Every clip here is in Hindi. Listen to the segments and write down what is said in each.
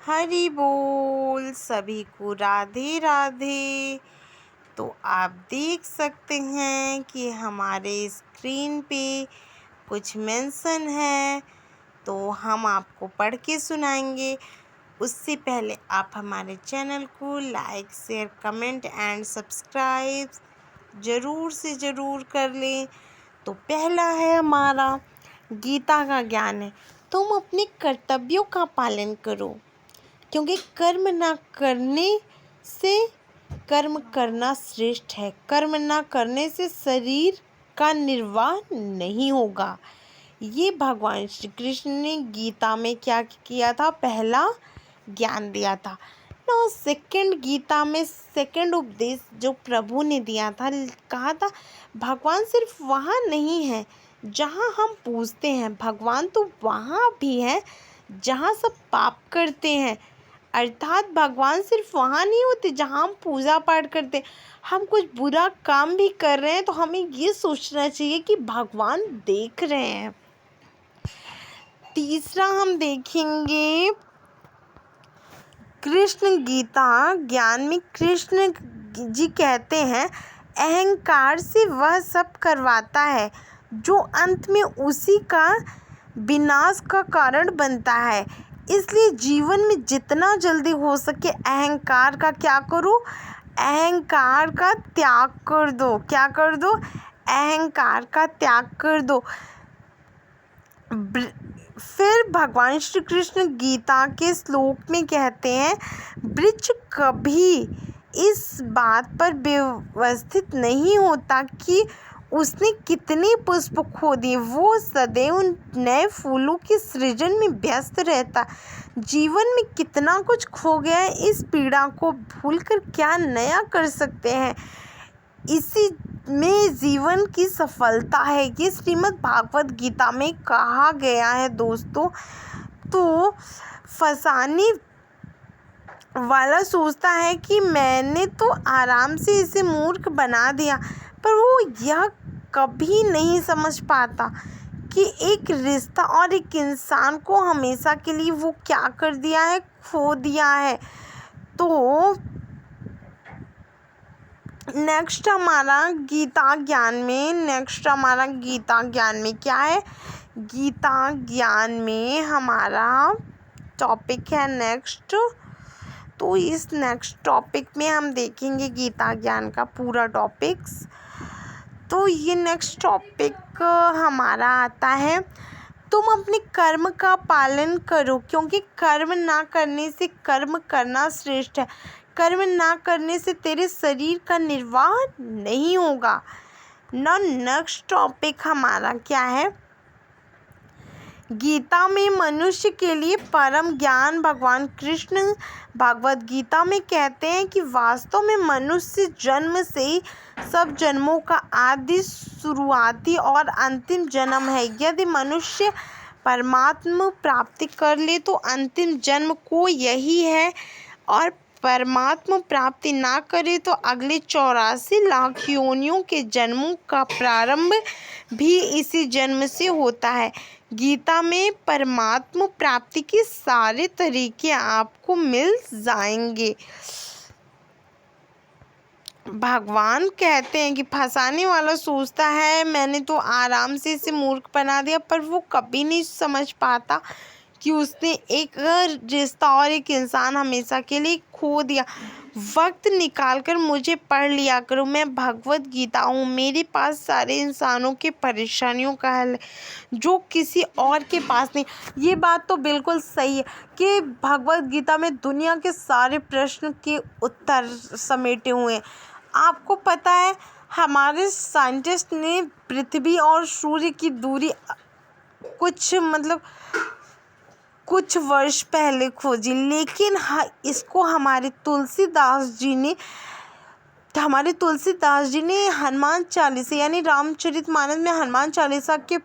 हरि बोल। सभी को राधे राधे। तो आप देख सकते हैं कि हमारे स्क्रीन पे कुछ मेंशन है, तो हम आपको पढ़ के सुनाएंगे। उससे पहले आप हमारे चैनल को like, share, comment and subscribe ज़रूर से ज़रूर कर लें। तो पहला है हमारा गीता का ज्ञान है, तुम अपने कर्तव्यों का पालन करो, क्योंकि कर्म ना करने से कर्म करना श्रेष्ठ है। कर्म ना करने से शरीर का निर्वाह नहीं होगा। ये भगवान श्री कृष्ण ने गीता में क्या किया था, पहला ज्ञान दिया था। ना सेकंड गीता में सेकंड उपदेश जो प्रभु ने दिया था, कहा था भगवान सिर्फ वहाँ नहीं है जहाँ हम पूजते हैं, भगवान तो वहाँ भी है जहाँ सब पाप करते हैं। अर्थात भगवान सिर्फ वहाँ नहीं होते जहाँ हम पूजा पाठ करते हैं। हम कुछ बुरा काम भी कर रहे हैं तो हमें ये सोचना चाहिए कि भगवान देख रहे हैं। तीसरा हम देखेंगे कृष्ण गीता ज्ञान में कृष्ण जी कहते हैं, अहंकार से वह सब करवाता है जो अंत में उसी का विनाश का कारण बनता है। इसलिए जीवन में जितना जल्दी हो सके अहंकार का क्या करो, अहंकार का त्याग कर दो। क्या कर दो? अहंकार का त्याग कर दो। फिर भगवान श्री कृष्ण गीता के श्लोक में कहते हैं, वृक्ष कभी इस बात पर व्यवस्थित नहीं होता कि उसने कितने पुष्प खो दिए, वो सदैव नए फूलों के सृजन में व्यस्त रहता। जीवन में कितना कुछ खो गया है, इस पीड़ा को भूलकर क्या नया कर सकते हैं, इसी में जीवन की सफलता है। ये श्रीमद् भागवत गीता में कहा गया है दोस्तों। तो फंसाने वाला सोचता है कि मैंने तो आराम से इसे मूर्ख बना दिया, पर वो यह कभी नहीं समझ पाता कि एक रिश्ता और एक इंसान को हमेशा के लिए वो क्या कर दिया है, खो दिया है। तो नेक्स्ट हमारा गीता ज्ञान में क्या है, गीता ज्ञान में हमारा टॉपिक है नेक्स्ट। तो इस नेक्स्ट टॉपिक में हम देखेंगे गीता ज्ञान का पूरा टॉपिक्स। तो ये नेक्स्ट टॉपिक हमारा आता है, तुम अपने कर्म का पालन करो, क्योंकि कर्म ना करने से कर्म करना श्रेष्ठ है। कर्म ना करने से तेरे शरीर का निर्वाह नहीं होगा। नेक्स्ट टॉपिक हमारा क्या है, गीता में मनुष्य के लिए परम ज्ञान। भगवान कृष्ण भागवत गीता में कहते हैं कि वास्तव में मनुष्य जन्म से ही सब जन्मों का आदि, शुरुआती और अंतिम जन्म है। यदि मनुष्य परमात्मा प्राप्ति कर ले तो अंतिम जन्म को यही है, और परमात्मा प्राप्ति ना करे तो अगले 84 लाख योनियों के जन्मों का प्रारंभ भी इसी जन्म से होता है। गीता में परमात्मा प्राप्ति के सारे तरीके आपको मिल जाएंगे। भगवान कहते हैं कि फंसाने वाला सोचता है मैंने तो आराम से इसे मूर्ख बना दिया, पर वो कभी नहीं समझ पाता कि उसने एक रिश्ता और एक इंसान हमेशा के लिए खो दिया। वक्त निकाल कर मुझे पढ़ लिया करो, मैं भगवत गीता हूँ, मेरे पास सारे इंसानों के परेशानियों का हल है जो किसी और के पास नहीं। ये बात तो बिल्कुल सही है कि भगवत गीता में दुनिया के सारे प्रश्न के उत्तर समेटे हुए हैं। आपको पता है हमारे साइंटिस्ट ने पृथ्वी और सूर्य की दूरी कुछ वर्ष पहले खोजी, लेकिन इसको हमारे तुलसीदास जी ने हनुमान चालीसा यानी रामचरितमानस में हनुमान चालीसा के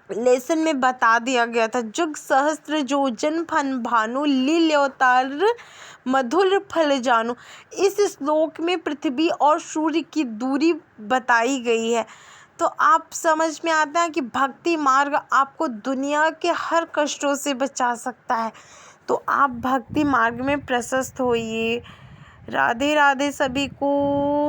लेसन में बता दिया गया था। जुग सहस्त्र योजन फन भानु, लील अवतार मधुर फल जानू। इस श्लोक में पृथ्वी और सूर्य की दूरी बताई गई है। तो आप समझ में आता है कि भक्ति मार्ग आपको दुनिया के हर कष्टों से बचा सकता है। तो आप भक्ति मार्ग में प्रशस्त होइए। राधे राधे सभी को।